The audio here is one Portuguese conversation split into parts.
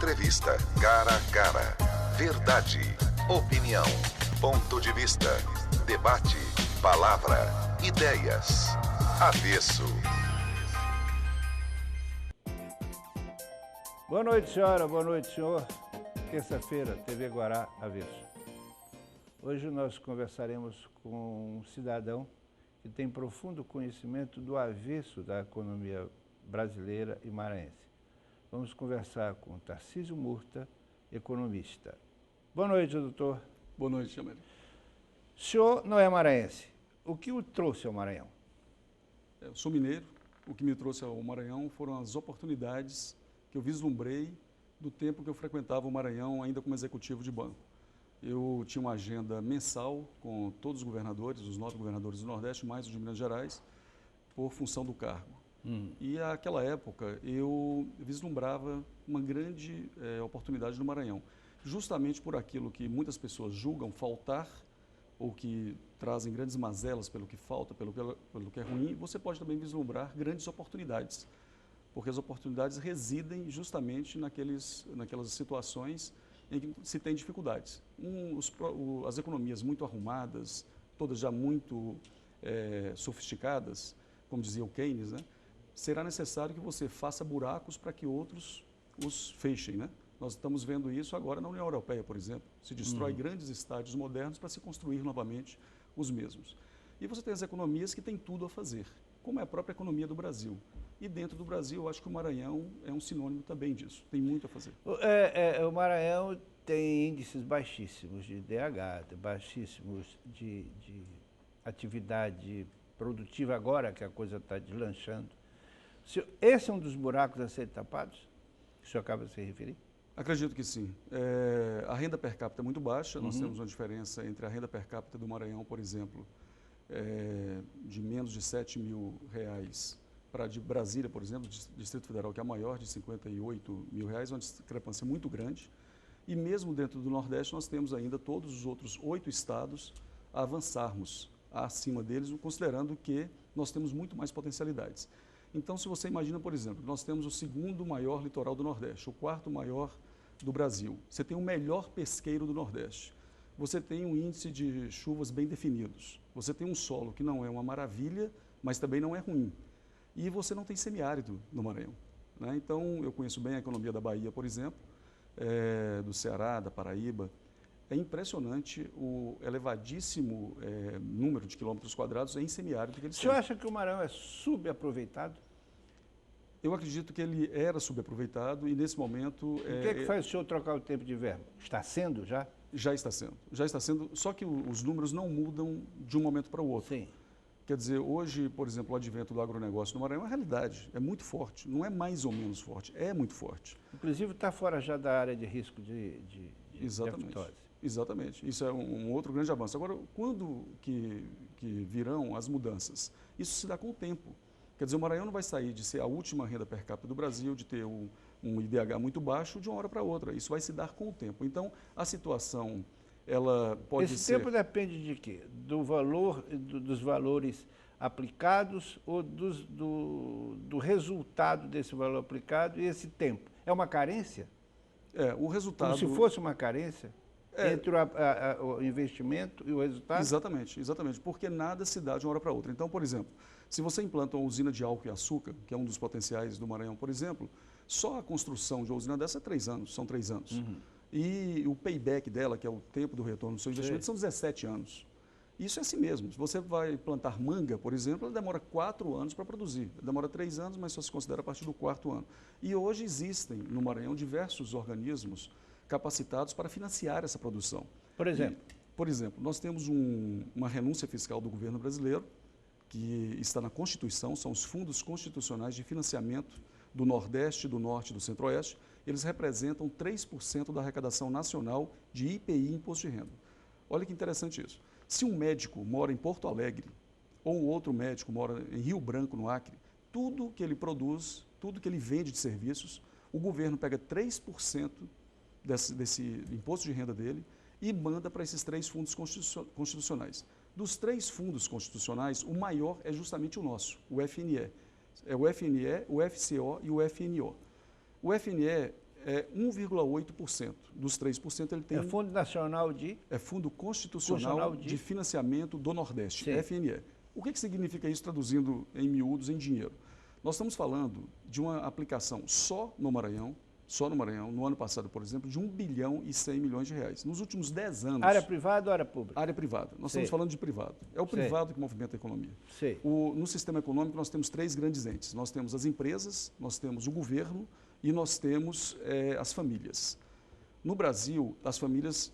Entrevista, cara a cara. Verdade, opinião, ponto de vista, debate, palavra, ideias. Avesso. Boa noite, senhora. Boa noite, senhor. Terça-feira, TV Guará, Avesso. Hoje nós conversaremos com um cidadão que tem profundo conhecimento do avesso da economia brasileira e maranhense. Vamos conversar com Tarcísio Murta, economista. Boa noite, doutor. Boa noite, Chameli. O senhor não é maranhense. O que o trouxe ao Maranhão? Eu sou mineiro. O que me trouxe ao Maranhão foram as oportunidades que eu vislumbrei do tempo que eu frequentava o Maranhão ainda como executivo de banco. Eu tinha uma agenda mensal com todos os governadores, os 9 governadores do Nordeste, mais os de Minas Gerais, por função do cargo. E naquela época eu vislumbrava uma grande oportunidade no Maranhão, justamente por aquilo que muitas pessoas julgam faltar ou que trazem grandes mazelas pelo que falta, pelo que é ruim. Você pode também vislumbrar grandes oportunidades, porque as oportunidades residem justamente naquelas situações em que se tem dificuldades. As economias muito arrumadas, todas já muito sofisticadas, como dizia o Keynes, né? Será necessário que você faça buracos para que outros os fechem, né? Nós estamos vendo isso agora na União Europeia, por exemplo. Se destrói grandes estádios modernos para se construir novamente os mesmos. E você tem as economias que têm tudo a fazer, como é a própria economia do Brasil. E dentro do Brasil, eu acho que o Maranhão é um sinônimo também disso. Tem muito a fazer. O Maranhão tem índices baixíssimos de DH, baixíssimos de atividade produtiva agora, que a coisa está deslanchando. Esse é um dos buracos a serem tapados, que o senhor acaba de se referir? Acredito que sim. A renda per capita é muito baixa. Nós temos uma diferença entre a renda per capita do Maranhão, por exemplo, de menos de R$7 mil para de Brasília, por exemplo, Distrito Federal, que é a maior, de R$58 mil, uma discrepância muito grande. E mesmo dentro do Nordeste, nós temos ainda todos os outros 8 estados a avançarmos acima deles, considerando que nós temos muito mais potencialidades. Então, se você imagina, por exemplo, nós temos o 2º maior litoral do Nordeste, o 4º maior do Brasil. Você tem o melhor pesqueiro do Nordeste. Você tem um índice de chuvas bem definidos. Você tem um solo que não é uma maravilha, mas também não é ruim. E você não tem semiárido no Maranhão, né? Então, eu conheço bem a economia da Bahia, por exemplo, do Ceará, da Paraíba. É impressionante o elevadíssimo número de quilômetros quadrados em semiárido que eles têm. O senhor acha que o Maranhão é subaproveitado? Eu acredito que ele era subaproveitado e, nesse momento... O que é que faz o senhor trocar o tempo de verbo? Está sendo já? Já está sendo, só que os números não mudam de um momento para o outro. Sim. Quer dizer, hoje, por exemplo, o advento do agronegócio no Maranhão é uma realidade, é muito forte, não é mais ou menos forte, é muito forte. Inclusive está fora já da área de risco de aftosa. Exatamente, isso é um outro grande avanço. Agora, quando que virão as mudanças? Isso se dá com o tempo. Quer dizer, o Maranhão não vai sair de ser a última renda per capita do Brasil, de ter um IDH muito baixo de uma hora para outra. Isso vai se dar com o tempo. Então, a situação, ela pode ser... Esse tempo depende de quê? Do valor, dos valores aplicados ou do resultado desse valor aplicado e esse tempo? É uma carência? O resultado... Como se fosse uma carência? Entre o investimento e o resultado? Exatamente, porque nada se dá de uma hora para outra. Então, por exemplo, se você implanta uma usina de álcool e açúcar, que é um dos potenciais do Maranhão, por exemplo, só a construção de uma usina dessa são 3 anos. E o payback dela, que é o tempo do retorno do seu investimento, são 17 anos. Isso é assim mesmo. Se você vai plantar manga, por exemplo, ela demora 4 anos para produzir. Demora 3 anos, mas só se considera a partir do 4º ano. E hoje existem no Maranhão diversos organismos capacitados para financiar essa produção. Por exemplo? Por exemplo, nós temos uma renúncia fiscal do governo brasileiro, que está na Constituição, são os fundos constitucionais de financiamento do Nordeste, do Norte e do Centro-Oeste. Eles representam 3% da arrecadação nacional de IPI, Imposto de Renda. Olha que interessante isso. Se um médico mora em Porto Alegre, ou um outro médico mora em Rio Branco, no Acre, tudo que ele produz, tudo que ele vende de serviços, o governo pega 3% desse imposto de renda dele e manda para esses 3 fundos constitucionais. Dos 3 fundos constitucionais, o maior é justamente o nosso, o FNE. É o FNE, o FCO e o FNO. O FNE é 1,8%. Dos 3% ele tem... É Fundo Nacional de... É Fundo Constitucional de Financiamento do Nordeste, Sim. FNE. O que significa isso traduzindo em miúdos, em dinheiro? Nós estamos falando de uma aplicação só no Maranhão, no ano passado, por exemplo, de 1 bilhão e 100 milhões de reais. Nos últimos 10 anos... Área privada ou área pública? Área privada. Nós estamos falando de privado. É o privado que movimenta a economia. No sistema econômico, nós temos 3 grandes entes. Nós temos as empresas, nós temos o governo e nós temos as famílias. No Brasil, as famílias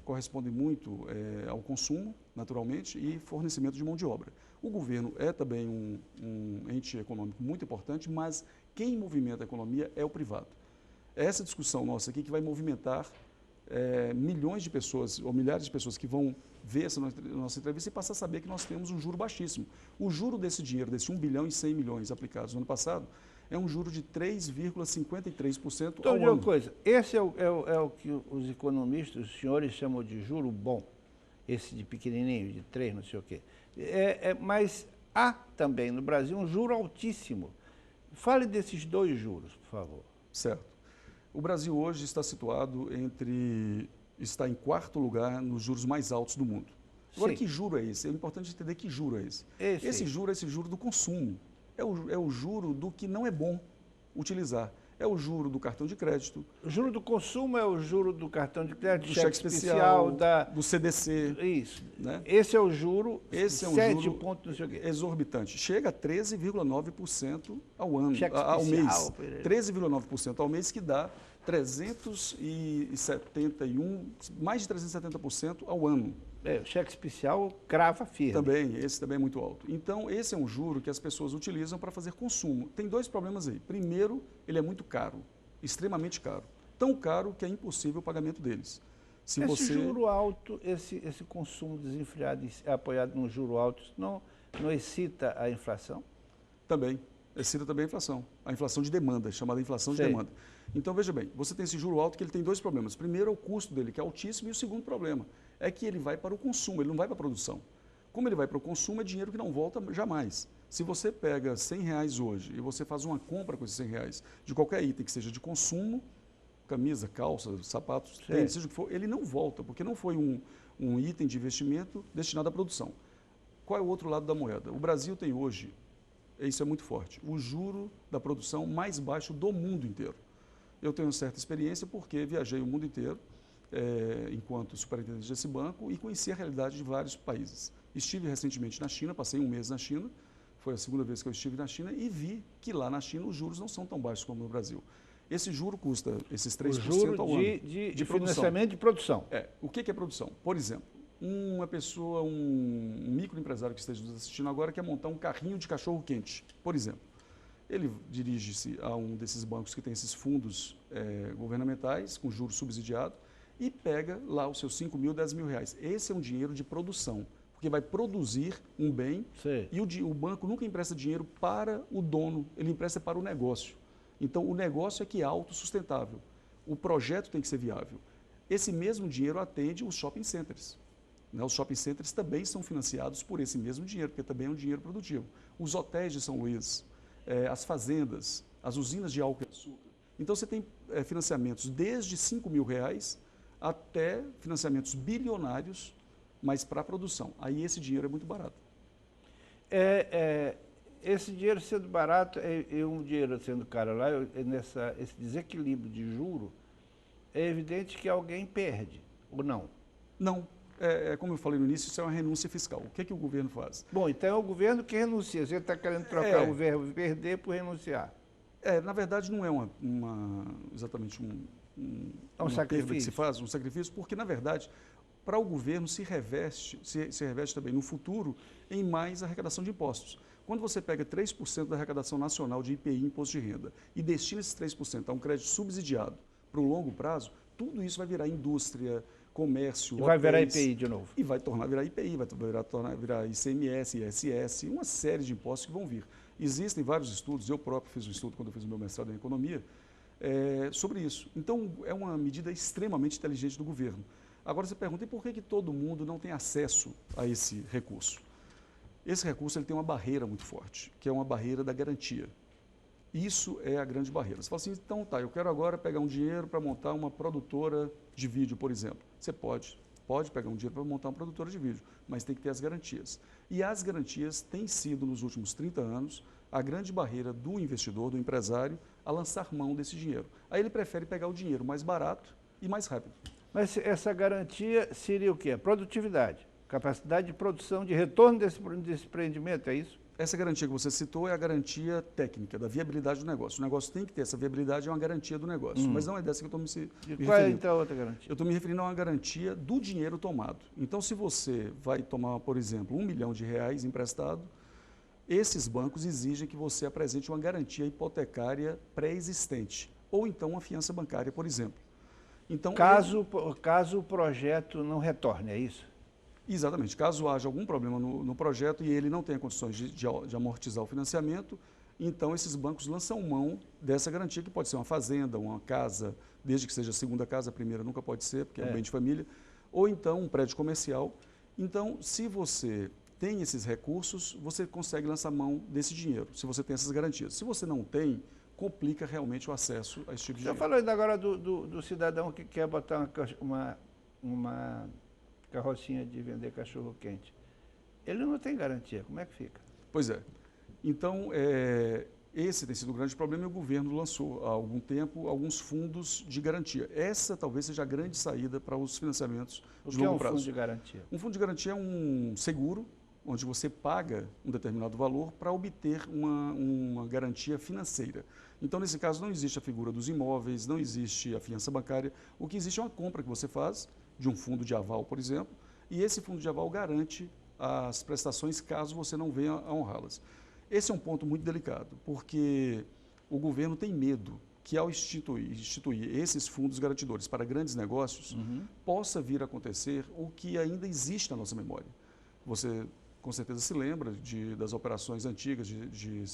correspondem muito ao consumo, naturalmente, e fornecimento de mão de obra. O governo é também um ente econômico muito importante, mas quem movimenta a economia é o privado. É essa discussão nossa aqui que vai movimentar milhões de pessoas, ou milhares de pessoas que vão ver essa nossa entrevista e passar a saber que nós temos um juro baixíssimo. O juro desse dinheiro, desse 1 bilhão e 100 milhões aplicados no ano passado, é um juro de 3,53% então, ao ano. Uma coisa, esse é o que os economistas, os senhores chamam de juro bom, esse de pequenininho, de 3, não sei o quê. Mas há também no Brasil um juro altíssimo. Fale desses 2 juros, por favor. Certo. O Brasil hoje está situado está em 4º lugar nos juros mais altos do mundo. Agora, que juro é esse? É importante entender que juro é esse. Esse juro é esse juro do consumo. É o juro do que não é bom utilizar. É o juro do cartão de crédito. O juro do consumo é o juro do cartão de crédito, do cheque especial, do CDC. Isso. Né? Esse é o juro, esse é um 7 juro pontos, não sei o quê. Exorbitante. Chega a 13,9% ao ano, cheque ao especial, mês. 13,9% ao mês, que dá 371, mais de 370% ao ano. O cheque especial crava firme. Também, esse também é muito alto. Então, esse é um juro que as pessoas utilizam para fazer consumo. Tem 2 problemas aí. Primeiro, ele é muito caro, extremamente caro. Tão caro que é impossível o pagamento deles. Esse juro alto, esse consumo desenfreado apoiado num juro alto, não excita a inflação? Também. Excita também a inflação. A inflação de demanda, chamada inflação de demanda. Então, veja bem, você tem esse juro alto que ele tem 2 problemas. Primeiro é o custo dele, que é altíssimo, e o segundo problema é que ele vai para o consumo, ele não vai para a produção. Como ele vai para o consumo, é dinheiro que não volta jamais. Se você pega R$100 hoje e você faz uma compra com esses R$100 de qualquer item que seja de consumo, camisa, calça, sapatos, tênis, seja o que for, ele não volta, porque não foi um item de investimento destinado à produção. Qual é o outro lado da moeda? O Brasil tem hoje, isso é muito forte, o juro da produção mais baixo do mundo inteiro. Eu tenho certa experiência porque viajei o mundo inteiro, enquanto superintendente desse banco, e conheci a realidade de vários países. Estive recentemente na China, passei um mês na China, foi a 2ª vez que eu estive na China, e vi que lá na China os juros não são tão baixos como no Brasil. Esse juro custa esses 3% ao ano. De financiamento de produção. O que é produção? Por exemplo, uma pessoa, um microempresário que esteja nos assistindo agora, quer montar um carrinho de cachorro-quente, por exemplo. Ele dirige-se a um desses bancos que tem esses fundos governamentais, com juros subsidiados, e pega lá os seus 5 mil, 10 mil reais. Esse é um dinheiro de produção, porque vai produzir um bem. E o banco nunca empresta dinheiro para o dono, ele empresta para o negócio. Então, o negócio é que é autossustentável. O projeto tem que ser viável. Esse mesmo dinheiro atende os shopping centers. Né? Os shopping centers também são financiados por esse mesmo dinheiro, porque também é um dinheiro produtivo. Os hotéis de São Luís, as fazendas, as usinas de álcool e açúcar. Então, você tem financiamentos desde 5 mil reais até financiamentos bilionários, mas para a produção. Aí esse dinheiro é muito barato. Esse dinheiro sendo barato e um dinheiro sendo caro lá, esse desequilíbrio de juro, é evidente que alguém perde, ou não? Não. Como eu falei no início, isso é uma renúncia fiscal. O que é que o governo faz? Bom, então é o governo que renuncia. Você está querendo trocar o verbo perder por renunciar. Na verdade, não é exatamente um sacrifício que se faz, um sacrifício, porque, na verdade, para o governo se reveste também no futuro em mais arrecadação de impostos. Quando você pega 3% da arrecadação nacional de IPI, Imposto de Renda, e destina esses 3% a um crédito subsidiado para o longo prazo, tudo isso vai virar indústria, comércio, e vai virar IPI de novo. E vai tornar virar IPI, vai virar ICMS, ISS, uma série de impostos que vão vir. Existem vários estudos, eu próprio fiz um estudo quando eu fiz o meu mestrado em economia, sobre isso. Então, é uma medida extremamente inteligente do governo. Agora, você pergunta, e por que todo mundo não tem acesso a esse recurso? Esse recurso ele tem uma barreira muito forte, que é uma barreira da garantia. Isso é a grande barreira. Você fala assim, então tá, eu quero agora pegar um dinheiro para montar uma produtora de vídeo, por exemplo. Você pode pegar um dinheiro para montar uma produtora de vídeo, mas tem que ter as garantias. E as garantias têm sido, nos últimos 30 anos, a grande barreira do investidor, do empresário, a lançar mão desse dinheiro. Aí ele prefere pegar o dinheiro mais barato e mais rápido. Mas essa garantia seria o quê? Produtividade, capacidade de produção, de retorno desse empreendimento, é isso? Essa garantia que você citou é a garantia técnica, da viabilidade do negócio. O negócio tem que ter essa viabilidade, é uma garantia do negócio. Mas não é dessa que eu estou me referindo. Qual é então a outra garantia? Eu estou me referindo a uma garantia do dinheiro tomado. Então, se você vai tomar, por exemplo, R$1 milhão emprestado, esses bancos exigem que você apresente uma garantia hipotecária pré-existente, ou então uma fiança bancária, por exemplo. Então, caso o projeto não retorne, é isso? Exatamente. Caso haja algum problema no projeto e ele não tenha condições de amortizar o financiamento, então esses bancos lançam mão dessa garantia, que pode ser uma fazenda, uma casa, desde que seja a segunda casa, a primeira nunca pode ser, porque é um bem de família, ou então um prédio comercial. Então, se você tem esses recursos, você consegue lançar mão desse dinheiro, se você tem essas garantias. Se você não tem, complica realmente o acesso a esse tipo de dinheiro. Você falou ainda agora do cidadão que quer botar uma carrocinha de vender cachorro-quente. Ele não tem garantia, como é que fica? Pois é. Então, esse tem sido o grande problema e o governo lançou há algum tempo alguns fundos de garantia. Essa talvez seja a grande saída para os financiamentos de longo prazo. O que é um fundo de garantia? Um fundo de garantia é um seguro onde você paga um determinado valor para obter uma garantia financeira. Então, nesse caso, não existe a figura dos imóveis, não existe a fiança bancária. O que existe é uma compra que você faz de um fundo de aval, por exemplo, e esse fundo de aval garante as prestações caso você não venha a honrá-las. Esse é um ponto muito delicado, porque o governo tem medo que, ao instituir esses fundos garantidores para grandes negócios, possa vir a acontecer o que ainda existe na nossa memória. Você, com certeza, se lembra das operações antigas de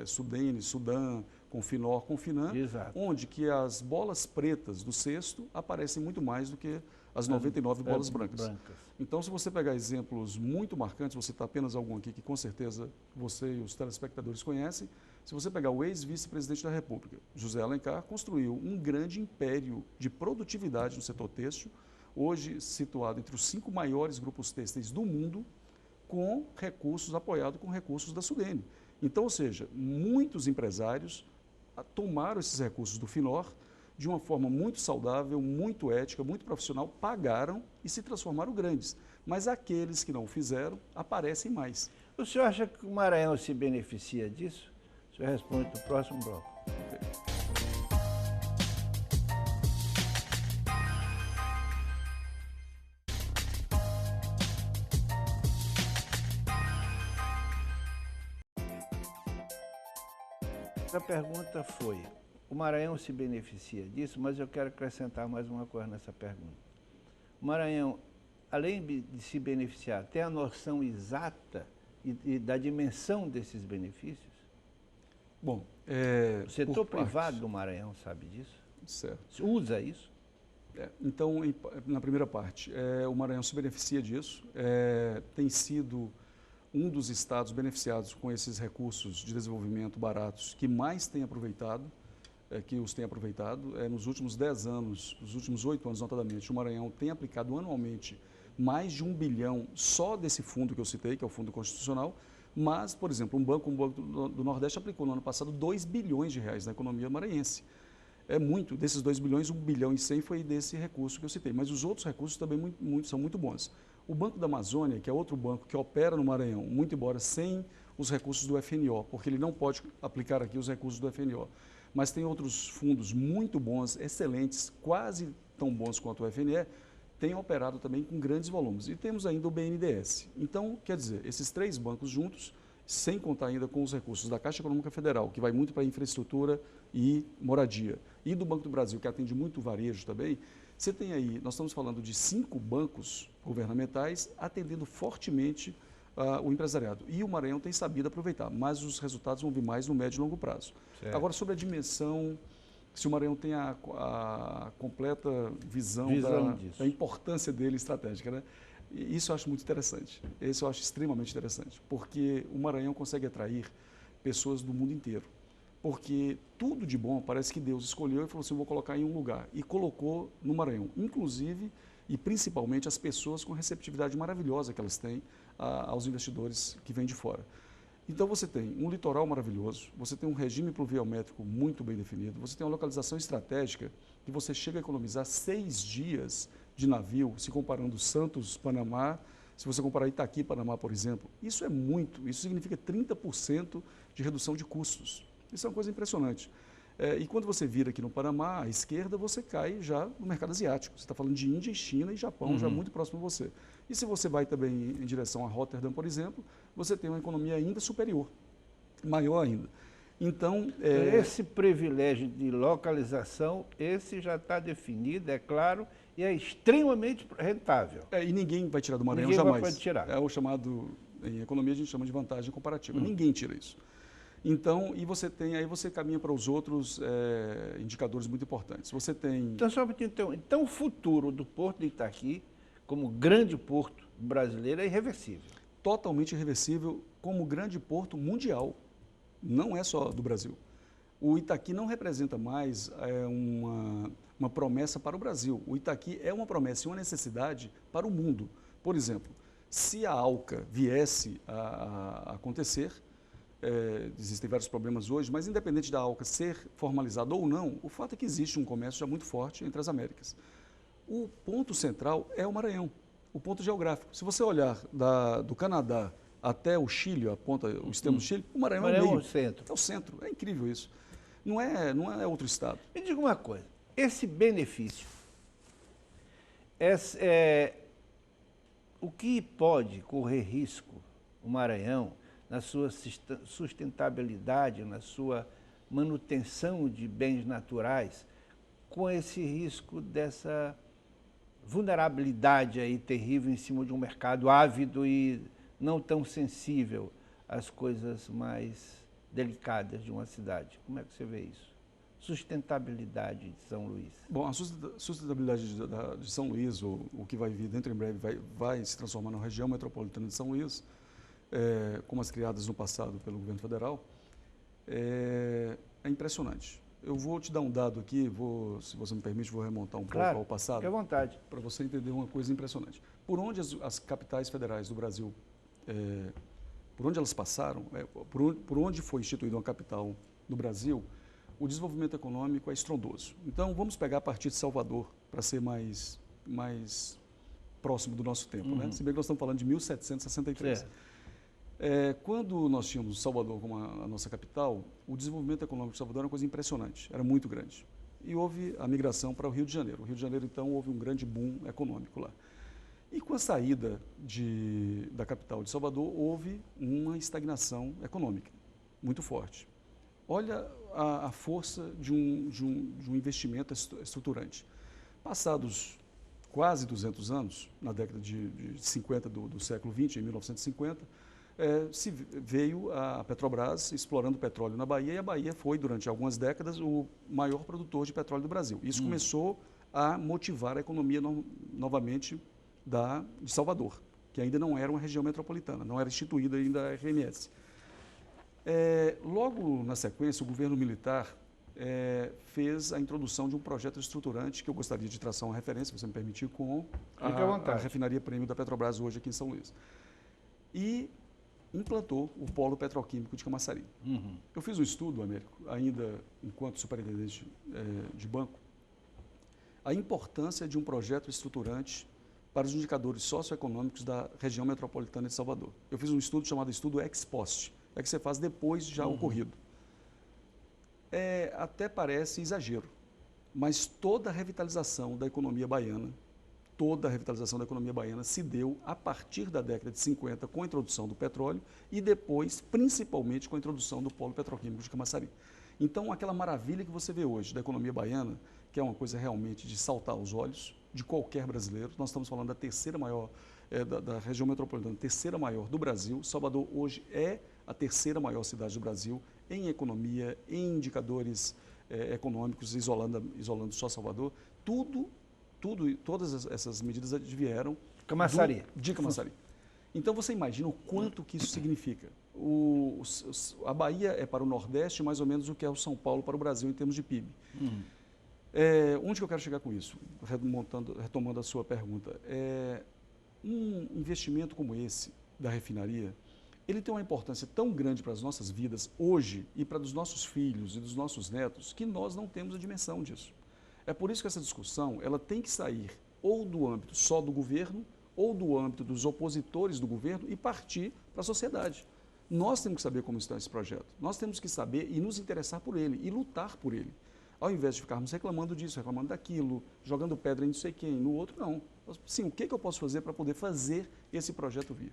Sudene, Sudan, Confinor, Confinan, onde que as bolas pretas do cesto aparecem muito mais do que as 99 bolas brancas. Então, se você pegar exemplos muito marcantes, vou citar apenas algum aqui que com certeza você e os telespectadores conhecem. Se você pegar o ex-vice-presidente da República, José Alencar, construiu um grande império de produtividade no setor têxtil, hoje situado entre os 5 maiores grupos têxteis do mundo, com recursos, apoiado com recursos da Sudene. Então, ou seja, muitos empresários tomaram esses recursos do Finor de uma forma muito saudável, muito ética, muito profissional, pagaram e se transformaram grandes. Mas aqueles que não o fizeram, aparecem mais. O senhor acha que o Maranhão se beneficia disso? O senhor responde no próximo bloco. A pergunta foi, o Maranhão se beneficia disso, mas eu quero acrescentar mais uma coisa nessa pergunta. O Maranhão, além de se beneficiar, tem a noção exata e da dimensão desses benefícios? Bom, o setor privado do Maranhão sabe disso? Certo. Usa isso? Então, na primeira parte, o Maranhão se beneficia disso, tem sido um dos estados beneficiados com esses recursos de desenvolvimento baratos que mais tem aproveitado, nos últimos 10 anos, nos últimos 8 anos, notadamente, o Maranhão tem aplicado anualmente mais de 1 bilhão só desse fundo que eu citei, que é o Fundo Constitucional, mas, por exemplo, um banco do Nordeste aplicou no ano passado 2 bilhões de reais na economia maranhense. É muito, desses 2 bilhões, 1 bilhão e 100 foi desse recurso que eu citei, mas os outros recursos também são muito bons. O Banco da Amazônia, que é outro banco que opera no Maranhão, muito embora sem os recursos do FNO, porque ele não pode aplicar aqui os recursos do FNO, mas tem outros fundos muito bons, excelentes, quase tão bons quanto o FNE, tem operado também com grandes volumes. E temos ainda o BNDES. Então, quer dizer, esses 3 bancos juntos, sem contar ainda com os recursos da Caixa Econômica Federal, que vai muito para infraestrutura e moradia, e do Banco do Brasil, que atende muito varejo também, você tem aí, nós estamos falando de 5 bancos governamentais atendendo fortemente o empresariado. E o Maranhão tem sabido aproveitar, mas os resultados vão vir mais no médio e longo prazo. Certo. Agora, sobre a dimensão, se o Maranhão tem a completa visão da importância dele estratégica, né? Isso eu acho muito interessante. Isso eu acho extremamente interessante, porque o Maranhão consegue atrair pessoas do mundo inteiro. porque tudo de bom parece que Deus escolheu e falou assim, vou colocar em um lugar. E colocou no Maranhão, inclusive e principalmente as pessoas com receptividade maravilhosa que elas têm aos investidores que vêm de fora. Então você tem um litoral maravilhoso, você tem um regime pluviométrico muito bem definido, você tem uma localização estratégica que você chega a economizar 6 dias de navio, se comparando Santos, Panamá, se você comparar Itaqui, Panamá, por exemplo. Isso é muito, isso significa 30% de redução de custos. Isso é uma coisa impressionante. E quando você vira aqui no Panamá, à esquerda, você cai já no mercado asiático. Você está falando de Índia, China e Japão, já muito próximo de você. E se você vai também em direção a Rotterdam, por exemplo, você tem uma economia ainda superior, maior ainda. Então, esse privilégio de localização, esse já está definido, é claro, e é extremamente rentável. E ninguém vai tirar do Maranhão Ninguém jamais. pode tirar. É o chamado, em economia a gente chama de vantagem comparativa. Ninguém tira isso. Então, e você tem, aí você caminha para os outros indicadores muito importantes. Você tem... Então, então, o futuro do Porto de Itaqui, como grande porto brasileiro, é irreversível. Totalmente irreversível como grande porto mundial, não é só do Brasil. O Itaqui não representa mais uma promessa para o Brasil. O Itaqui é uma promessa e uma necessidade para o mundo. Por exemplo, se a ALCA viesse a acontecer, existem vários problemas hoje, mas independente da ALCA ser formalizada ou não, o fato é que existe um comércio já muito forte entre as Américas. O ponto central é o Maranhão, o ponto geográfico. Se você olhar do Canadá até o Chile, a ponta, o extremo do Chile, o Maranhão é o meio. É o centro. É o centro, é incrível isso. Não é outro estado. Me diga uma coisa, esse benefício, o que pode correr risco o Maranhão na sua sustentabilidade, na sua manutenção de bens naturais, com esse risco dessa vulnerabilidade aí terrível em cima de um mercado ávido e não tão sensível às coisas mais delicadas de uma cidade? Como é que você vê isso? Sustentabilidade de São Luís. Bom, a sustentabilidade de São Luís, o que vai vir dentro em breve, vai se transformar na região metropolitana de São Luís, como as criadas no passado pelo governo federal, é impressionante. Eu vou te dar um dado aqui, se você me permite, vou remontar um pouco ao passado. Fique à vontade. Para você entender uma coisa impressionante. Por onde as capitais federais do Brasil, por onde elas passaram, por onde foi instituída uma capital do Brasil, o desenvolvimento econômico é estrondoso. Então, vamos pegar a partir de Salvador, para ser mais próximo do nosso tempo, né? Se bem que nós estamos falando de 1763. Quando nós tínhamos Salvador como a nossa capital, o desenvolvimento econômico de Salvador era uma coisa impressionante, era muito grande. E houve a migração para o Rio de Janeiro. O Rio de Janeiro, então, houve um grande boom econômico lá. E com a saída da capital de Salvador, houve uma estagnação econômica muito forte. Olha a força de um investimento estruturante. Passados quase 200 anos, na década de 50 do século XX, em 1950, se veio a Petrobras explorando petróleo na Bahia, e a Bahia foi, durante algumas décadas, o maior produtor de petróleo do Brasil. Isso começou a motivar a economia novamente de Salvador, que ainda não era uma região metropolitana, não era instituída ainda a RMS. Logo na sequência, o governo militar fez a introdução de um projeto estruturante que eu gostaria de traçar uma referência, se você me permitir, com a refinaria Prêmio da Petrobras hoje aqui em São Luís. E implantou o polo petroquímico de Camaçari. Eu fiz um estudo, Américo, ainda enquanto superintendente de banco, a importância de um projeto estruturante para os indicadores socioeconômicos da região metropolitana de Salvador. Eu fiz um estudo chamado Estudo Ex Post, que você faz depois de já ocorrido. Até parece exagero, mas toda a revitalização da economia baiana, se deu a partir da década de 50 com a introdução do petróleo e depois, principalmente, com a introdução do polo petroquímico de Camaçari. Então, aquela maravilha que você vê hoje da economia baiana, que é uma coisa realmente de saltar aos olhos de qualquer brasileiro, nós estamos falando da terceira maior, da região metropolitana, terceira maior do Brasil. Salvador hoje é a terceira maior cidade do Brasil em economia, em indicadores econômicos, isolando só Salvador. Todas essas medidas vieram Camaçari. de Camaçari. Então, você imagina o quanto que isso significa. A Bahia é para o Nordeste mais ou menos o que é o São Paulo para o Brasil em termos de PIB. Onde que eu quero chegar com isso? Retomando a sua pergunta. Um investimento como esse da refinaria, ele tem uma importância tão grande para as nossas vidas hoje e para os nossos filhos e dos nossos netos que nós não temos a dimensão disso. É por isso que essa discussão ela tem que sair ou do âmbito só do governo ou do âmbito dos opositores do governo e partir para a sociedade. Nós temos que saber como está esse projeto. Nós temos que saber e nos interessar por ele e lutar por ele. Ao invés de ficarmos reclamando disso, reclamando daquilo, jogando pedra em não sei quem, no outro, não. Sim, o que eu posso fazer para poder fazer esse projeto vir?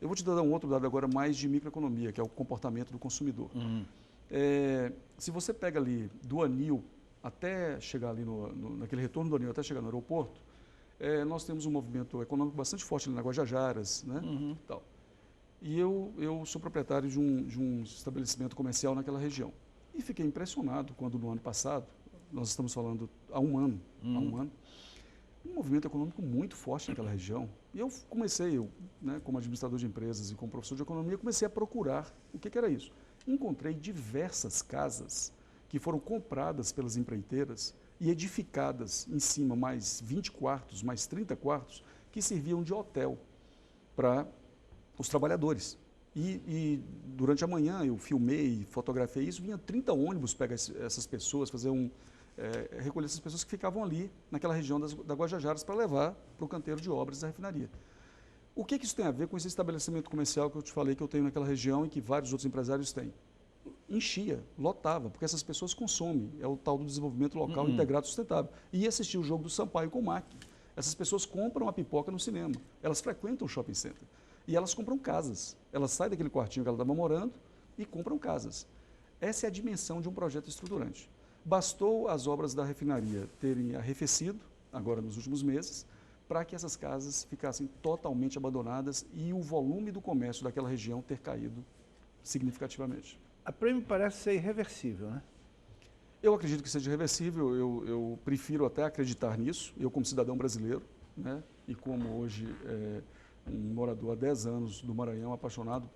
Eu vou te dar um outro dado agora mais de microeconomia, que é o comportamento do consumidor. Se você pega ali do anil até chegar ali naquele retorno do anil, até chegar no aeroporto, nós temos um movimento econômico bastante forte ali na Guajajaras, né? Tal. E eu sou proprietário de um estabelecimento comercial naquela região. E fiquei impressionado quando no ano passado, nós estamos falando há um ano, um movimento econômico muito forte naquela região. E eu comecei, né, como administrador de empresas e como professor de economia, comecei a procurar o que era isso. Encontrei diversas casas que foram compradas pelas empreiteiras e edificadas em cima, mais 20 quartos, mais 30 quartos, que serviam de hotel para os trabalhadores. E durante a manhã eu filmei, fotografei isso, vinha 30 ônibus pegar essas pessoas, recolher essas pessoas que ficavam ali naquela região da Guajajaras para levar para o canteiro de obras da refinaria. O que isso tem a ver com esse estabelecimento comercial que eu te falei que eu tenho naquela região e que vários outros empresários têm? Enchia, lotava, porque essas pessoas consomem, é o tal do desenvolvimento local integrado sustentável. E assistir o jogo do Sampaio com o MAC. Essas pessoas compram a pipoca no cinema, elas frequentam o shopping center. E elas compram casas. Elas saem daquele quartinho que ela estava morando e compram casas. Essa é a dimensão de um projeto estruturante. Bastou as obras da refinaria terem arrefecido, agora nos últimos meses, para que essas casas ficassem totalmente abandonadas e o volume do comércio daquela região ter caído significativamente. A prêmio parece ser irreversível, né? Eu acredito que seja irreversível, eu prefiro até acreditar nisso, eu como cidadão brasileiro, né, e como hoje um morador há 10 anos do Maranhão, apaixonado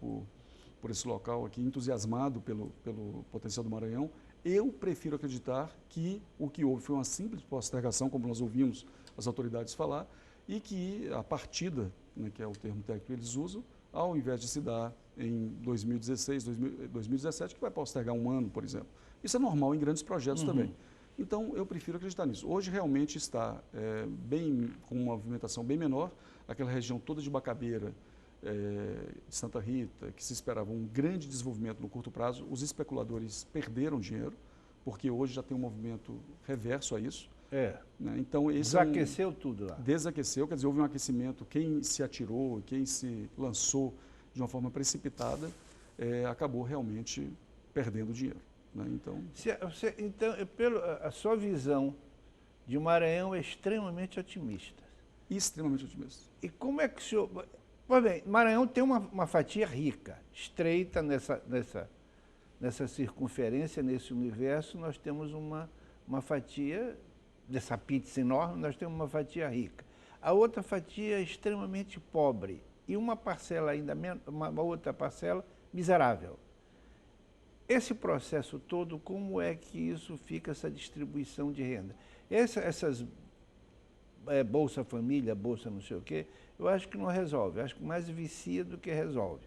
por esse local aqui, entusiasmado pelo potencial do Maranhão, eu prefiro acreditar que o que houve foi uma simples postergação, como nós ouvimos as autoridades falar, e que a partida, né, que é o termo técnico que eles usam, ao invés de se dar em 2016, 2017, que vai postergar um ano, por exemplo. Isso é normal em grandes projetos também. Então, eu prefiro acreditar nisso. Hoje, realmente está com uma movimentação bem menor, aquela região toda de Bacabeira, de Santa Rita, que se esperava um grande desenvolvimento no curto prazo, os especuladores perderam dinheiro, porque hoje já tem um movimento reverso a isso. Né? Então, desaqueceu tudo lá. Desaqueceu, quer dizer, houve um aquecimento, quem se atirou, quem se lançou de uma forma precipitada, acabou realmente perdendo dinheiro. Né? Então, a sua visão de Maranhão é extremamente otimista. Extremamente otimista. E como é que o senhor... Pois bem, Maranhão tem uma fatia rica, estreita nessa circunferência, nesse universo, nós temos uma fatia, dessa pizza enorme, nós temos uma fatia rica. A outra fatia é extremamente pobre e uma parcela ainda menos, uma outra parcela miserável. Esse processo todo, como é que isso fica, essa distribuição de renda? Essas Bolsa Família, Bolsa não sei o quê, eu acho que não resolve, eu acho que mais vicia do que resolve.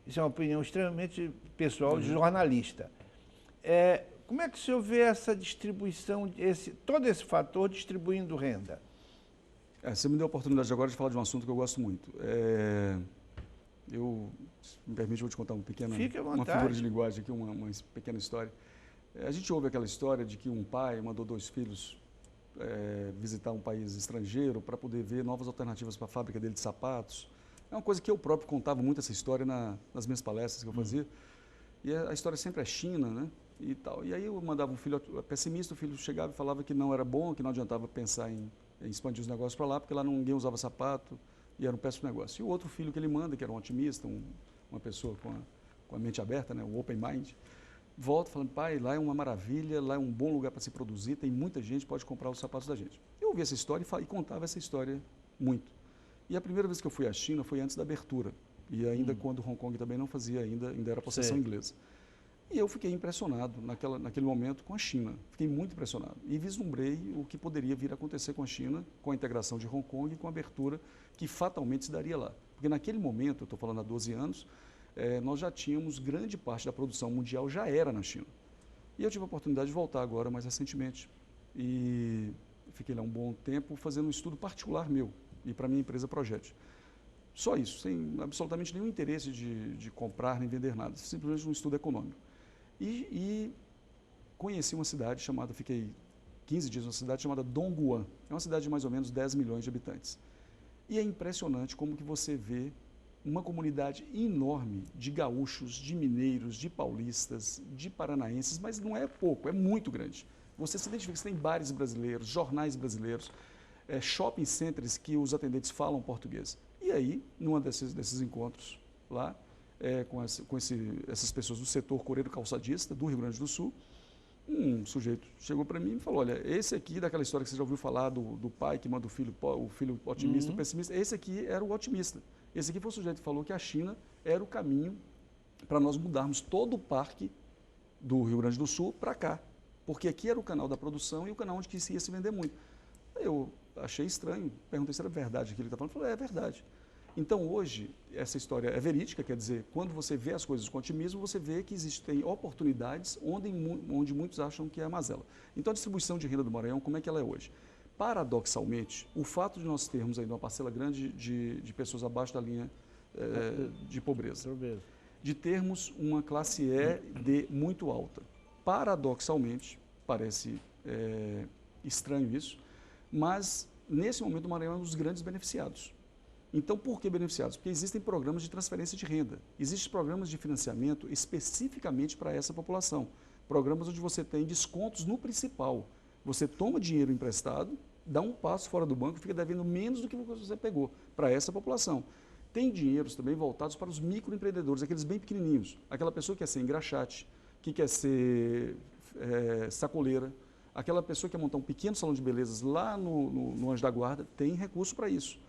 Isso é uma opinião extremamente pessoal de jornalista. Como é que o senhor vê essa distribuição, todo esse fator distribuindo renda? Você me deu a oportunidade agora de falar de um assunto que eu gosto muito. Se me permite, eu vou te contar uma figura de linguagem aqui, uma pequena história. A gente ouve aquela história de que um pai mandou 2 filhos visitar um país estrangeiro para poder ver novas alternativas para a fábrica dele de sapatos. É uma coisa que eu próprio contava muito essa história nas minhas palestras que eu fazia. E a história sempre é China, né? E tal. E aí eu mandava um filho pessimista, o filho chegava e falava que não era bom, que não adiantava pensar em expandir os negócios para lá, porque lá ninguém usava sapato e era um péssimo negócio. E o outro filho que ele manda, que era um otimista, uma pessoa com a mente aberta, né? Um open mind, volta falando, pai, lá é uma maravilha, lá é um bom lugar para se produzir, tem muita gente, pode comprar os sapatos da gente. Eu ouvi essa história e contava essa história muito. E a primeira vez que eu fui à China foi antes da abertura. E ainda quando Hong Kong também não fazia ainda era possessão inglesa. E eu fiquei impressionado naquele momento com a China. Fiquei muito impressionado. E vislumbrei o que poderia vir a acontecer com a China, com a integração de Hong Kong e com a abertura que fatalmente se daria lá. Porque naquele momento, eu estou falando há 12 anos, nós já tínhamos grande parte da produção mundial já era na China. E eu tive a oportunidade de voltar agora, mais recentemente. E fiquei lá um bom tempo fazendo um estudo particular meu e para a minha empresa Projet. Só isso, sem absolutamente nenhum interesse de comprar nem vender nada, simplesmente um estudo econômico. E conheci uma cidade chamada, fiquei 15 dias numa cidade chamada Dongguan. É uma cidade de mais ou menos 10 milhões de habitantes. E é impressionante como que você vê uma comunidade enorme de gaúchos, de mineiros, de paulistas, de paranaenses, mas não é pouco, é muito grande. Você se identifica, você tem bares brasileiros, jornais brasileiros, shopping centers que os atendentes falam português. E aí, num desses encontros lá, com essas pessoas do setor coreiro calçadista do Rio Grande do Sul, um sujeito chegou para mim e falou, olha, esse aqui, daquela história que você já ouviu falar do pai que manda o filho otimista, o pessimista, esse aqui era o otimista. Esse aqui foi o sujeito que falou que a China era o caminho para nós mudarmos todo o parque do Rio Grande do Sul para cá, porque aqui era o canal da produção e o canal onde que ia se vender muito. Eu achei estranho, perguntei se era verdade aquilo que ele está falando, ele falou, é verdade. Então, hoje, essa história é verídica, quer dizer, quando você vê as coisas com otimismo, você vê que existem oportunidades onde muitos acham que é mazela. Então, a distribuição de renda do Maranhão, como é que ela é hoje? Paradoxalmente, o fato de nós termos ainda uma parcela grande de pessoas abaixo da linha de pobreza, de termos uma classe E, D muito alta, paradoxalmente, parece estranho isso, mas, nesse momento, o Maranhão é um dos grandes beneficiados. Então, por que beneficiados? Porque existem programas de transferência de renda, existem programas de financiamento especificamente para essa população, programas onde você tem descontos no principal. Você toma dinheiro emprestado, dá um passo fora do banco e fica devendo menos do que você pegou para essa população. Tem dinheiros também voltados para os microempreendedores, aqueles bem pequenininhos, aquela pessoa que quer ser engraxate, que quer ser sacoleira, aquela pessoa que quer montar um pequeno salão de belezas lá no Anjo da Guarda, tem recurso para isso.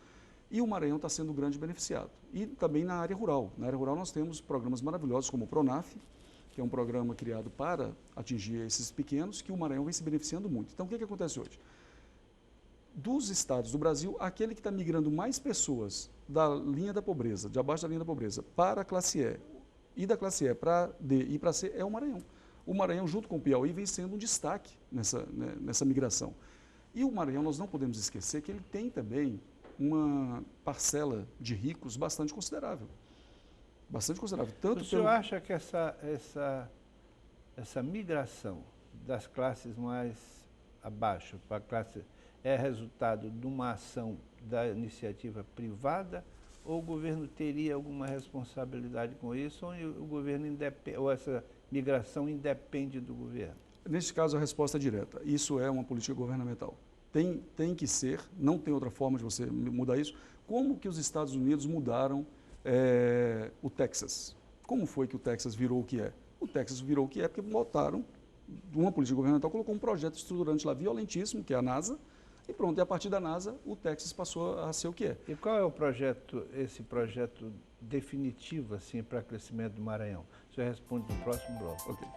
E o Maranhão está sendo um grande beneficiado. E também na área rural. Na área rural nós temos programas maravilhosos como o Pronaf, que é um programa criado para atingir esses pequenos, que o Maranhão vem se beneficiando muito. Então, o que acontece hoje? Dos estados do Brasil, aquele que está migrando mais pessoas da linha da pobreza, de abaixo da linha da pobreza, para a classe E, e da classe E para D e para C, é o Maranhão. O Maranhão, junto com o Piauí, vem sendo um destaque nessa migração. E o Maranhão, nós não podemos esquecer que ele tem também uma parcela de ricos bastante considerável. Bastante considerável. Tanto o senhor acha que essa migração das classes mais abaixo para a classe é resultado de uma ação da iniciativa privada ou o governo teria alguma responsabilidade com isso ou o governo ou essa migração independe do governo? Neste caso, a resposta é direta. Isso é uma política governamental. Tem que ser, não tem outra forma de você mudar isso. Como que os Estados Unidos mudaram o Texas? Como foi que o Texas virou o que é? O Texas virou o que é porque botaram uma política governamental, colocou um projeto estruturante lá violentíssimo, que é a NASA, e pronto, e a partir da NASA o Texas passou a ser o que é. E qual é esse projeto definitivo assim, para o crescimento do Maranhão? O senhor responde no próximo bloco. Ok.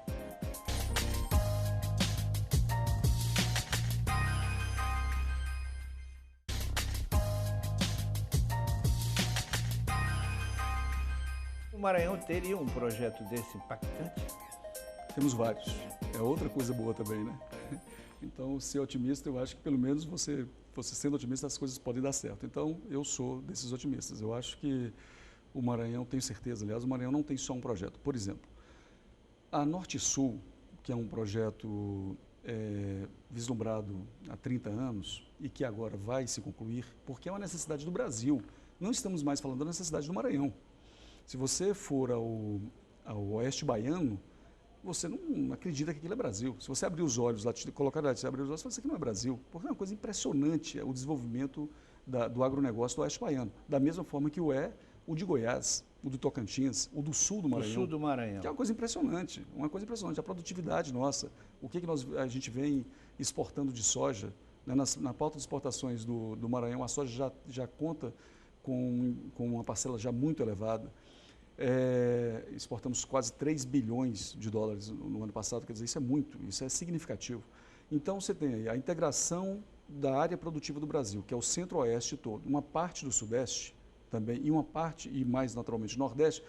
O Maranhão teria um projeto desse impactante? Temos vários. É outra coisa boa também, né? Então, ser otimista, eu acho que pelo menos você sendo otimista, as coisas podem dar certo. Então, eu sou desses otimistas. Eu acho que o Maranhão, tenho certeza, aliás, o Maranhão não tem só um projeto. Por exemplo, a Norte Sul, que é um projeto vislumbrado há 30 anos e que agora vai se concluir, porque é uma necessidade do Brasil. Não estamos mais falando da necessidade do Maranhão. Se você for ao oeste baiano, você não acredita que aquilo é Brasil. Se você abrir os olhos, colocar lá, abrir os olhos, você fala, isso aqui não é Brasil. Porque é uma coisa impressionante o desenvolvimento do agronegócio do oeste baiano. Da mesma forma que o de Goiás, o do Tocantins, o do sul do Maranhão. O sul do Maranhão. Que é uma coisa impressionante, a produtividade nossa. O que a gente vem exportando de soja, né? Na pauta de exportações do Maranhão, a soja já conta com uma parcela já muito elevada. Exportamos quase 3 bilhões de dólares no ano passado, quer dizer, isso é muito, isso é significativo. Então, você tem aí a integração da área produtiva do Brasil, que é o centro-oeste todo, uma parte do sudeste também, e uma parte, e mais naturalmente do nordeste,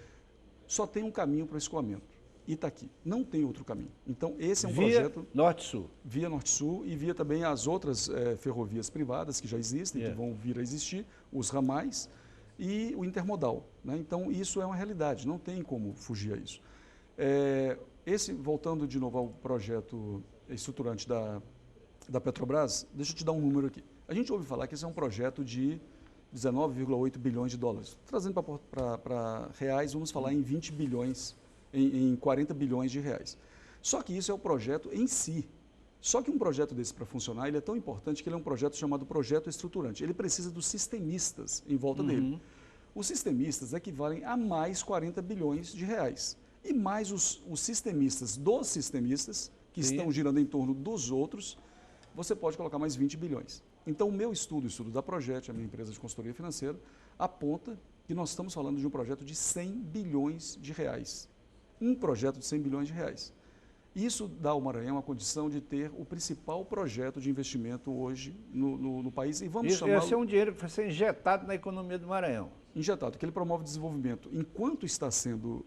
só tem um caminho para escoamento, Itaqui. Não tem outro caminho. Então, esse é um projeto... Norte-Sul. Via Norte-Sul e via também as outras ferrovias privadas que já existem, que vão vir a existir, os ramais e o intermodal, né? Então, isso é uma realidade, não tem como fugir a isso. Voltando de novo ao projeto estruturante da Petrobras, deixa eu te dar um número aqui. A gente ouve falar que esse é um projeto de 19,8 bilhões de dólares. Trazendo para reais, vamos falar em 20 bilhões, em 40 bilhões de reais. Só que isso é o projeto em si. Só que um projeto desse, para funcionar, ele é tão importante que ele é um projeto chamado projeto estruturante. Ele precisa dos sistemistas em volta dele. Os sistemistas equivalem a mais 40 bilhões de reais. E mais os sistemistas dos sistemistas, que estão girando em torno dos outros, você pode colocar mais 20 bilhões. Então, o meu estudo, o estudo da Projet, a minha empresa de consultoria financeira, aponta que nós estamos falando de um projeto de 100 bilhões de reais. Um projeto de 100 bilhões de reais. Isso dá ao Maranhão a condição de ter o principal projeto de investimento hoje no país. E vamos chamá-lo... Esse é um dinheiro que vai ser injetado na economia do Maranhão. Injetado, que ele promove desenvolvimento enquanto está sendo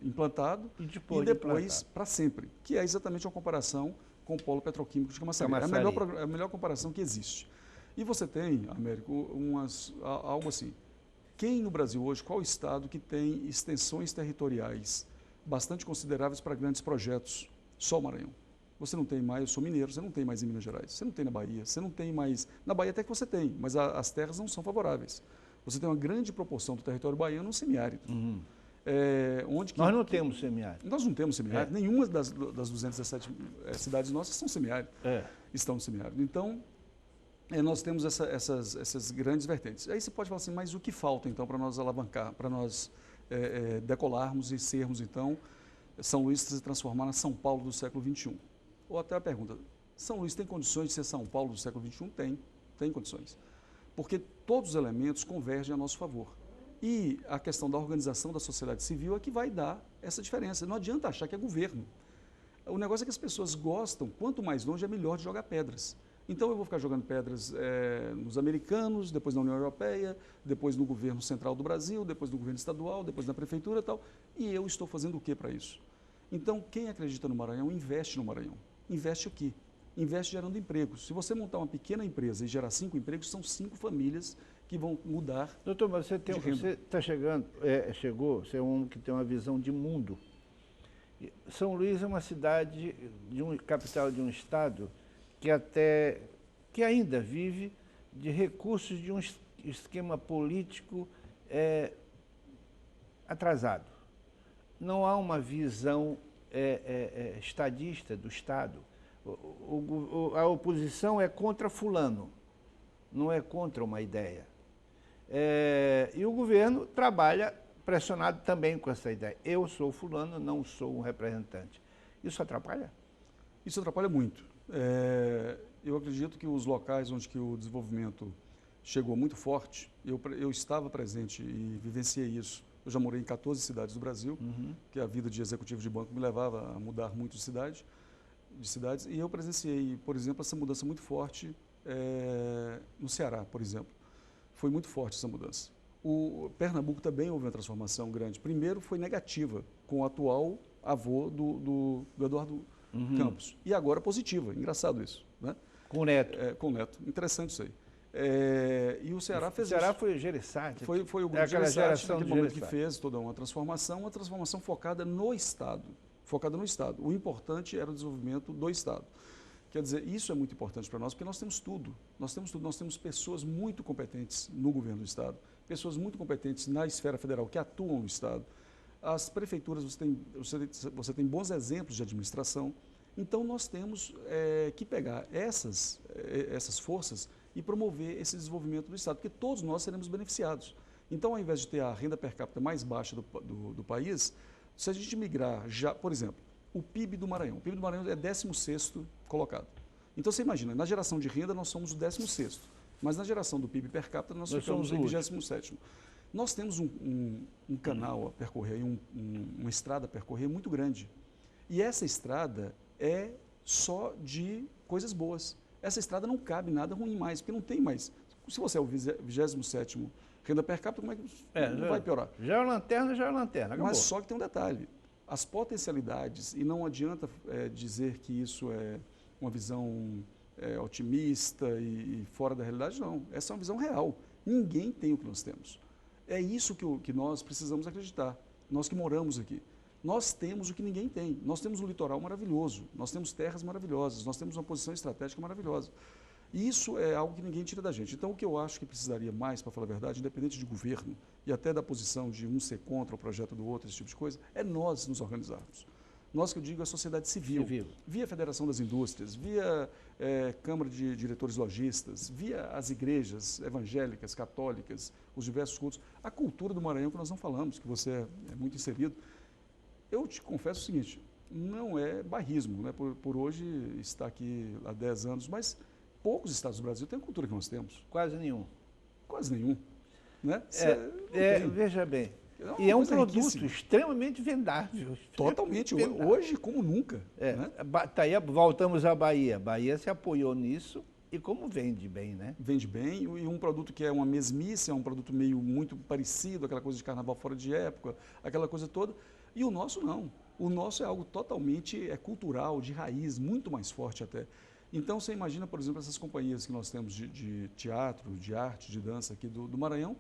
implantado e depois para sempre, que é exatamente uma comparação com o polo petroquímico de Camaçari. É a melhor comparação que existe. E você tem, Américo, algo assim. Quem no Brasil hoje, qual estado que tem extensões territoriais bastante consideráveis para grandes projetos? Só o Maranhão. Você não tem mais, eu sou mineiro, você não tem mais em Minas Gerais, você não tem na Bahia, você não tem mais... Na Bahia até que você tem, mas as terras não são favoráveis. Você tem uma grande proporção do território baiano no semiárido. Nós não temos semiárido. Nós não temos semiárido. Nenhuma das 217 cidades nossas são semiárido. Estão no semiárido. Então, nós temos essas grandes vertentes. Aí você pode falar assim, mas o que falta então para nós alavancar, para nós decolarmos e sermos então São Luís se transformar na São Paulo do século XXI? Ou até a pergunta, São Luís tem condições de ser São Paulo do século XXI? Tem condições. Porque todos os elementos convergem a nosso favor. E a questão da organização da sociedade civil é que vai dar essa diferença. Não adianta achar que é governo. O negócio é que as pessoas gostam, quanto mais longe é melhor de jogar pedras. Então eu vou ficar jogando pedras nos americanos, depois na União Europeia, depois no governo central do Brasil, depois no governo estadual, depois na prefeitura e tal. E eu estou fazendo o que para isso? Então quem acredita no Maranhão, investe no Maranhão. Investe aqui. Investe gerando empregos. Se você montar uma pequena empresa e gerar 5 empregos, são 5 famílias que vão mudar. Doutor, mas você está chegou, você é um homem que tem uma visão de mundo. São Luís é uma cidade, capital de um estado, que ainda vive de recursos de um esquema político atrasado. Não há uma visão estadista do Estado. A oposição é contra fulano, não é contra uma ideia. E o governo trabalha pressionado também com essa ideia. Eu sou fulano, não sou um representante. Isso atrapalha? Isso atrapalha muito. Eu acredito que os locais onde que o desenvolvimento chegou muito forte, eu estava presente e vivenciei isso. Eu já morei em 14 cidades do Brasil, que a vida de executivo de banco me levava a mudar muito de cidades, e eu presenciei, por exemplo, essa mudança muito forte no Ceará, por exemplo. Foi muito forte essa mudança. O Pernambuco também houve uma transformação grande. Primeiro foi negativa, com o atual avô do Eduardo Campos. E agora positiva, engraçado isso, né? Com o Neto. Com o Neto, interessante isso aí. E o Ceará fez isso. O Ceará foi o Gereissati. Foi o grupo Gereissati, naquele momento que fez toda uma transformação focada no Estado. O importante era o desenvolvimento do Estado. Quer dizer, isso é muito importante para nós, porque nós temos tudo. Nós temos pessoas muito competentes no governo do Estado, pessoas muito competentes na esfera federal que atuam no Estado. As prefeituras, você tem bons exemplos de administração. Então, nós temos que pegar essas forças e promover esse desenvolvimento do Estado, porque todos nós seremos beneficiados. Então, ao invés de ter a renda per capita mais baixa do país, se a gente migrar já, por exemplo, o PIB do Maranhão é 16º colocado. Então, você imagina, na geração de renda nós somos o 16º. Mas na geração do PIB per capita, nós ficamos em 27º. Nós temos um canal a percorrer, uma estrada a percorrer muito grande. E essa estrada é só de coisas boas. Essa estrada não cabe nada ruim mais, porque não tem mais. Se você é o 27º renda per capita, como é que não vai piorar? Já é lanterna, acabou. Mas só que tem um detalhe. As potencialidades, e não adianta dizer que isso é uma visão otimista e fora da realidade, não. Essa é uma visão real. Ninguém tem o que nós temos. É isso que nós precisamos acreditar, nós que moramos aqui. Nós temos o que ninguém tem. Nós temos um litoral maravilhoso, nós temos terras maravilhosas, nós temos uma posição estratégica maravilhosa. E isso é algo que ninguém tira da gente. Então, o que eu acho que precisaria mais, para falar a verdade, independente de governo e até da posição de um ser contra o projeto do outro, esse tipo de coisa, é nós nos organizarmos. Nós, que eu digo, a sociedade civil, via Federação das Indústrias, via Câmara de Diretores Lojistas, via as igrejas evangélicas, católicas, os diversos cultos, a cultura do Maranhão que nós não falamos, que você é muito inserido. Eu te confesso o seguinte, não é bairrismo, né, por hoje estar aqui há 10 anos, mas poucos estados do Brasil têm a cultura que nós temos. Quase nenhum. Quase nenhum. Né? Veja bem, é um produto riquíssimo, extremamente vendável. Totalmente, hoje como nunca. Né? Tá aí, voltamos à Bahia. Bahia se apoiou nisso e como vende bem, né? Vende bem, e um produto que é uma mesmice, é um produto muito parecido, aquela coisa de carnaval fora de época, aquela coisa toda. E o nosso não. O nosso é algo totalmente cultural, de raiz, muito mais forte até. Então, você imagina, por exemplo, essas companhias que nós temos de teatro, de arte, de dança aqui do Maranhão,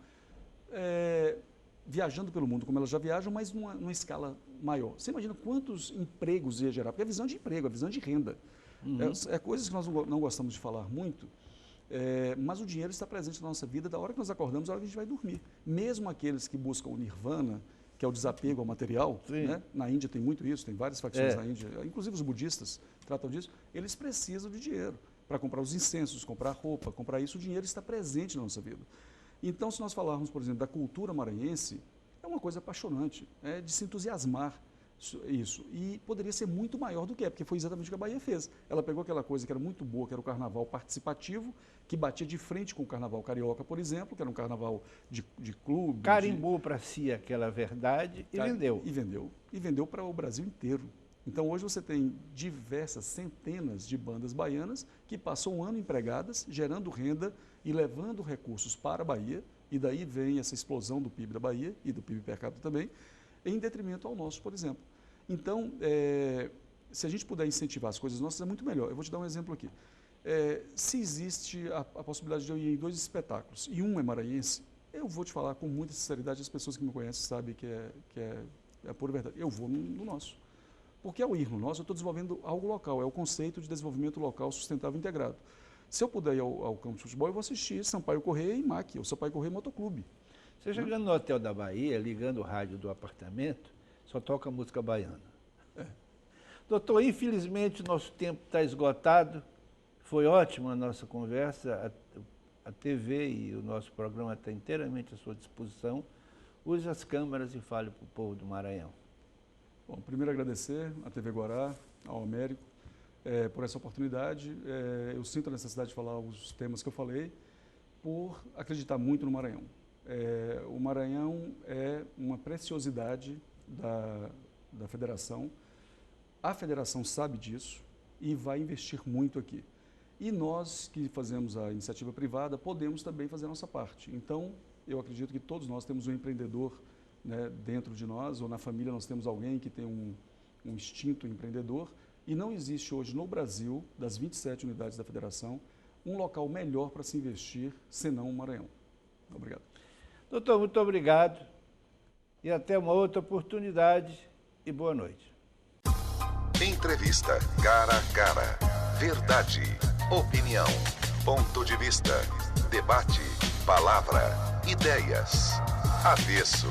viajando pelo mundo, como elas já viajam, mas numa escala maior. Você imagina quantos empregos ia gerar? Porque é visão de emprego, é visão de renda. É coisas que nós não gostamos de falar muito, mas o dinheiro está presente na nossa vida da hora que nós acordamos, da hora que a gente vai dormir. Mesmo aqueles que buscam o nirvana, que é o desapego ao material, né? Na Índia tem muito isso, tem várias facções na Índia, inclusive os budistas tratam disso, eles precisam de dinheiro para comprar os incensos, comprar roupa, comprar isso, o dinheiro está presente na nossa vida. Então, se nós falarmos, por exemplo, da cultura maranhense, é uma coisa apaixonante, é de se entusiasmar isso, e poderia ser muito maior do que porque foi exatamente o que a Bahia fez. Ela pegou aquela coisa que era muito boa, que era o carnaval participativo, que batia de frente com o carnaval carioca, por exemplo, que era um carnaval de clube. Carimbou para si aquela verdade e vendeu. E vendeu para o Brasil inteiro. Então, hoje você tem diversas centenas de bandas baianas que passam um ano empregadas, gerando renda e levando recursos para a Bahia, e daí vem essa explosão do PIB da Bahia e do PIB per capita também, em detrimento ao nosso, por exemplo. Então, se a gente puder incentivar as coisas nossas, é muito melhor. Eu vou te dar um exemplo aqui. Se existe a possibilidade de eu ir em 2 espetáculos, e um é maranhense, eu vou te falar com muita sinceridade, as pessoas que me conhecem sabem que é a pura verdade. Eu vou no nosso. Porque ao ir no nosso, eu estou desenvolvendo algo local, é o conceito de desenvolvimento local sustentável integrado. Se eu puder ir ao campo de futebol, eu vou assistir Sampaio Corrêa e MAC, ou Sampaio Corrêa Motoclube. Você chegando no hotel da Bahia, ligando o rádio do apartamento, só toca música baiana. Doutor, infelizmente nosso tempo está esgotado. Foi ótima a nossa conversa. A TV e o nosso programa está inteiramente à sua disposição. Use as câmeras e fale para o povo do Maranhão. Bom, primeiro agradecer à TV Guará, ao Américo, por essa oportunidade. Eu sinto a necessidade de falar os temas que eu falei, por acreditar muito no Maranhão. O Maranhão é uma preciosidade da federação. A federação sabe disso e vai investir muito aqui. E nós que fazemos a iniciativa privada podemos também fazer a nossa parte. Então, eu acredito que todos nós temos um empreendedor, né, dentro de nós, ou na família nós temos alguém que tem um instinto empreendedor. E não existe hoje no Brasil, das 27 unidades da federação, um local melhor para se investir, senão o Maranhão. Obrigado. Doutor, muito obrigado e até uma outra oportunidade e boa noite. Entrevista cara a cara. Verdade, opinião, ponto de vista, debate, palavra, ideias. Avesso.